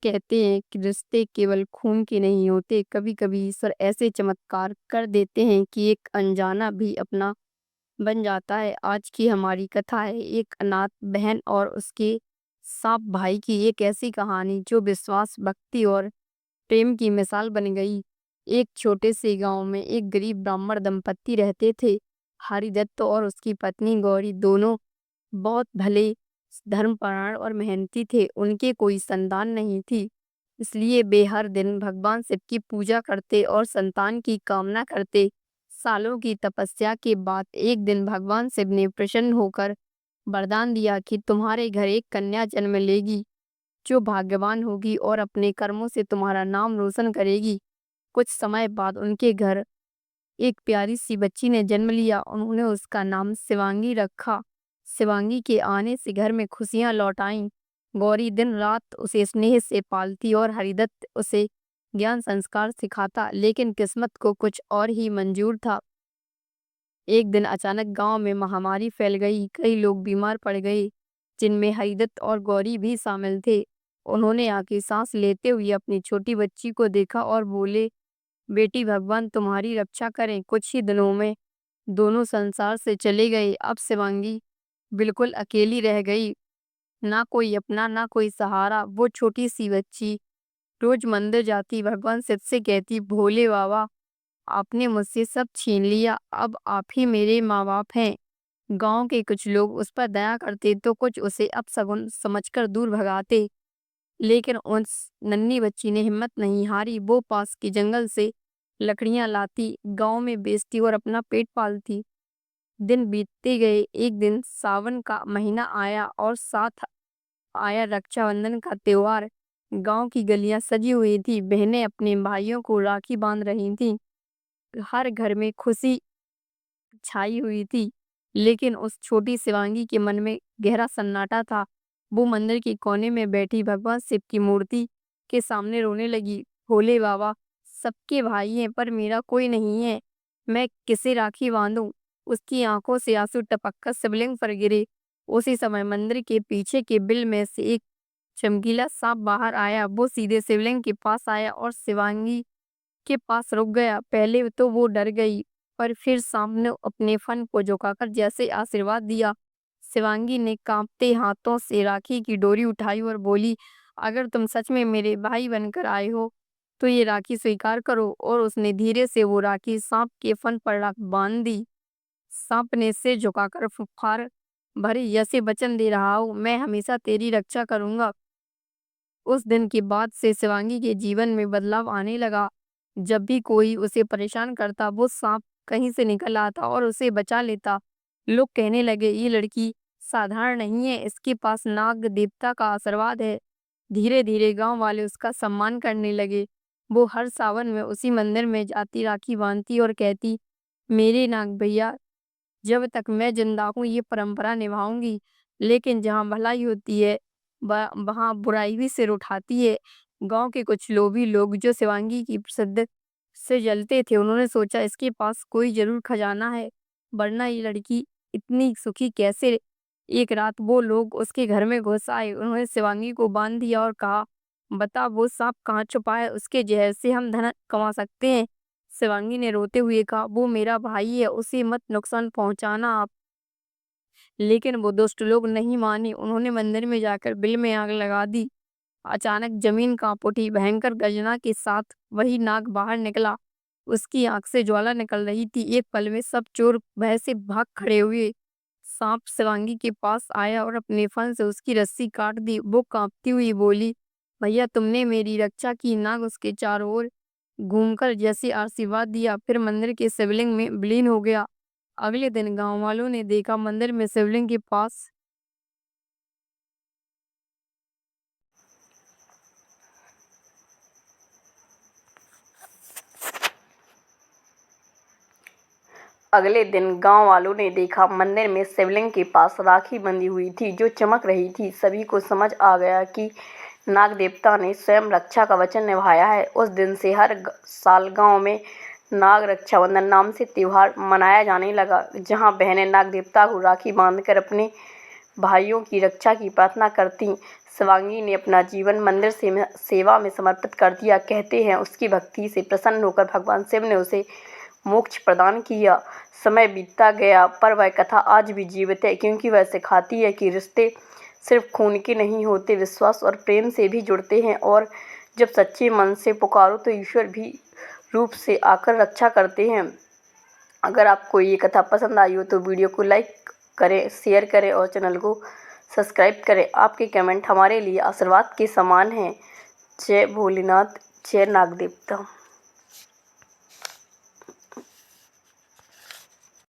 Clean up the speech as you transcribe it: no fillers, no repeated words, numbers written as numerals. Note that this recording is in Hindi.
कहते हैं कि रिश्ते केवल खून के नहीं होते, कभी-कभी ईश्वर ऐसे चमत्कार कर देते हैं कि एक अनजाना भी अपना बन जाता है। आज की हमारी कथा है एक अनाथ बहन और उसके सांप भाई की एक ऐसी कहानी जो विश्वास, भक्ति और प्रेम की मिसाल बन गई। एक छोटे से गांव में एक गरीब ब्राह्मण दंपति रहते थे। हरिदत्त और उसकी पत्नी गौरी दोनों बहुत भले, धर्मपरायण और मेहनती थे। उनके कोई संतान नहीं थी, इसलिए वे हर दिन भगवान शिव की पूजा करते और संतान की कामना करते। सालों की तपस्या के बाद एक दिन भगवान शिव ने प्रसन्न होकर वरदान दिया कि तुम्हारे घर एक कन्या जन्म लेगी जो भाग्यवान होगी और अपने कर्मों से तुम्हारा नाम रोशन करेगी। कुछ समय बाद उनके घर एक प्यारी सी बच्ची ने जन्म लिया। उन्होंने उसका नाम शिवांगी रखा। शिवांगी के आने से घर में खुशियां लौट आईं। गौरी दिन रात उसे स्नेह से पालती और हरिदत्त उसे ज्ञान संस्कार सिखाता, लेकिन किस्मत को कुछ और ही मंजूर था। एक दिन अचानक गांव में महामारी फैल गई, कई लोग बीमार पड़ गए, जिनमें हरिदत्त और गौरी भी शामिल थे। उन्होंने आके सांस लेते हुए अपनी छोटी बच्ची को देखा और बोले, बेटी भगवान तुम्हारी रक्षा करें। कुछ ही दिनों में दोनों संसार से चले गए। अब शिवांगी बिल्कुल अकेली रह गई, ना कोई अपना ना कोई सहारा। वो छोटी सी बच्ची रोज मंदिर जाती, भगवान शिव से कहती, भोले बाबा आपने मुझसे सब छीन लिया, अब आप ही मेरे माँ बाप हैं। गांव के कुछ लोग उस पर दया करते तो कुछ उसे अपशगुन समझकर दूर भगाते, लेकिन उस नन्ही बच्ची ने हिम्मत नहीं हारी। वो पास के जंगल से लकड़ियां लाती, गांव में बेचती और अपना पेट पालती। दिन बीतते गए। एक दिन सावन का महीना आया और साथ आया रक्षाबंधन का त्योहार। गांव की गलियां सजी हुई थी, बहनें अपने भाइयों को राखी बांध रही थीं। हर घर में खुशी छाई हुई थी, लेकिन उस छोटी शिवांगी के मन में गहरा सन्नाटा था। वो मंदिर के कोने में बैठी भगवान शिव की मूर्ति के सामने रोने लगी। भोले बाबा सबके भाई हैं पर मेरा कोई नहीं है, मैं किसे राखी बांधूं। उसकी आंखों से आंसू टपककर शिवलिंग पर गिरे। उसी समय मंदिर के पीछे के बिल में से एक चमकीला सांप बाहर आया। वो सीधे शिवलिंग के पास आया और शिवांगी के पास रुक गया। पहले तो वो डर गई, पर फिर सामने अपने फन को झुकाकर जैसे आशीर्वाद दिया। शिवांगी ने कांपते हाथों से राखी की डोरी उठाई और बोली, अगर तुम सच में मेरे भाई बनकर आए हो तो ये राखी स्वीकार करो। और उसने धीरे से वो राखी सांप के फन पर बांध दी। सांप ने सिर झुकाकर फुफकार भरे, जैसे वचन दे रहा हूं, मैं हमेशा तेरी रक्षा करूंगा। उस दिन के बाद से शिवांगी के जीवन में बदलाव आने लगा। जब भी कोई उसे परेशान करता, वो सांप कहीं से निकल आता और उसे बचा लेता। लोग कहने लगे, ये लड़की साधारण नहीं है, इसके पास नाग देवता का आशीर्वाद है। धीरे धीरे गांव वाले उसका सम्मान करने लगे। वो हर सावन में उसी मंदिर में जाती, राखी बांधती और कहती, मेरे नाग भैया, जब तक मैं जिंदा हूँ ये परंपरा निभाऊंगी। लेकिन जहाँ भलाई होती है वहाँ बुराई भी सिर उठाती है। गांव के कुछ लोभी लोग जो शिवांगी की प्रसिद्ध से जलते थे, उन्होंने सोचा इसके पास कोई जरूर खजाना है, वरना ये लड़की इतनी सुखी कैसे। एक रात वो लोग उसके घर में घुस आए। उन्होंने शिवांगी को बांध दिया और कहा, बता वो सांप कहाँ छुपा है, उसके जहर से हम धन कमा सकते हैं। शिवांगी ने रोते हुए कहा, वो मेरा भाई है, उसे मत नुकसान पहुंचाना आप। लेकिन वो दुष्ट लोग नहीं माने। उन्होंने मंदिर में जाकर बिल में आग लगा दी। अचानक जमीन कांप उठी। भयंकर गर्जना के साथ वही नाग बाहर निकला। उसकी आंख से ज्वाला निकल रही थी। एक पल में सब चोर भय से भाग खड़े हुए। सांप शिवांगी के पास आया और अपने फन से उसकी रस्सी काट दी। वो कांपती हुई बोली, भैया तुमने मेरी रक्षा की। नाग उसके चारों ओर घूमकर जैसे आशीर्वाद दिया, फिर मंदिर के शिवलिंग में विलीन हो गया। अगले दिन गांव वालों ने देखा मंदिर में शिवलिंग के पास अगले दिन गांव वालों ने देखा मंदिर में शिवलिंग के पास राखी बंधी हुई थी जो चमक रही थी। सभी को समझ आ गया कि नाग देवता ने स्वयं रक्षा का वचन निभाया है। उस दिन से हर साल गांव में नाग रक्षाबंधन नाम से त्योहार मनाया जाने लगा, जहां बहनें नाग देवता को राखी बांधकर अपने भाइयों की रक्षा की प्रार्थना करती शिवांगी ने अपना जीवन मंदिर सेवा में समर्पित कर दिया। कहते हैं उसकी भक्ति से प्रसन्न होकर भगवान शिव ने उसे मोक्ष प्रदान किया। समय बीतता गया पर वह कथा आज भी जीवित है, क्योंकि वह सिखाती है कि रिश्ते सिर्फ खून के नहीं होते, विश्वास और प्रेम से भी जुड़ते हैं, और जब सच्चे मन से पुकारो तो ईश्वर भी रूप से आकर रक्षा करते हैं। अगर आपको ये कथा पसंद आई हो तो वीडियो को लाइक करें, शेयर करें और चैनल को सब्सक्राइब करें। आपके कमेंट हमारे लिए आशीर्वाद के समान हैं। जय भोलेनाथ, जय नाग देवता।